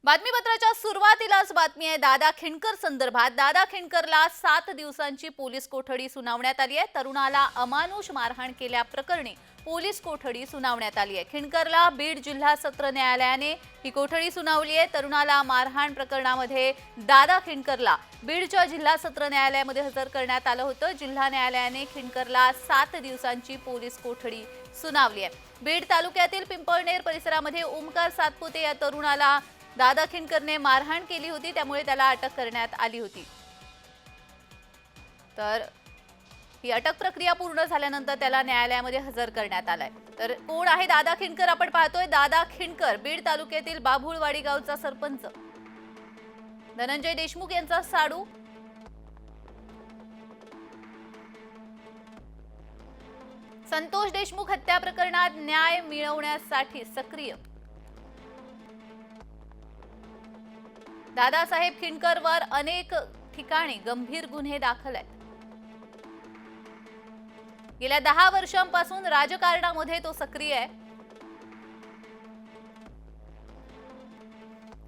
बातमीपत्राच्या सुरुवातीलाच बातमी आहे दादा खिंडकर संदर्भात। दादा खिंडकरला 7 दिवसांची पोलीस कोठडी सुनावण्यात आली आहे। तरुणाला अमानुष मारहाण केल्याप्रकरणी पोलीस कोठडी सुनावण्यात आली आहे। खिंडकरला बीड जिल्हा सत्र न्यायालयाने ही कोठडी सुनावली आहे। तरुणाला मारहाण प्रकरणामध्ये दादा खिंडकरला बीडच्या जिल्हा सत्र न्यायालयामध्ये हजर करण्यात आलं होतं। जिल्हा न्यायालयाने खिंडकरला 7 दिवसांची पोलीस कोठडी सुनावली आहे। बीड तालुक्यातील पिंपळनेर परिसरामध्ये ओमकार सातपुते या तरुणाला दादा खिंडकरने मारहाण केली होती, त्यामुळे त्याला अटक करण्यात आली होती। तर ही अटक प्रक्रिया पूर्ण झाल्यानंतर त्याला न्यायालयामध्ये हजर करण्यात आलाय। तर कोण आहे दादा खिंडकर आपण पाहतोय। दादा खिंडकर बीड तालुक्यातील बाभुळवाडी गावचा सरपंच, धनंजय देशमुख यांचा साडू। संतोष देशमुख हत्या प्रकरणात न्याय मिळवण्यासाठी सक्रिय। दादासाहेब खिंडकरवर अनेक ठिकाणी गंभीर गुन्हे दाखल आहेत। गेल्या 10 वर्षांपासून राजकारणामध्ये तो सक्रिय आहे।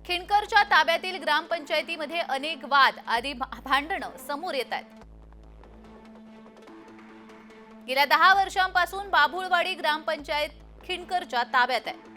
खिंडकरच्या ताब्यातील ग्रामपंचायतीमध्ये अनेक वाद आदी भांडणं समोर येत आहेत। गेल्या 10 वर्षांपासून बाभुळवाडी ग्रामपंचायत खिंडकरच्या ताब्यात आहे।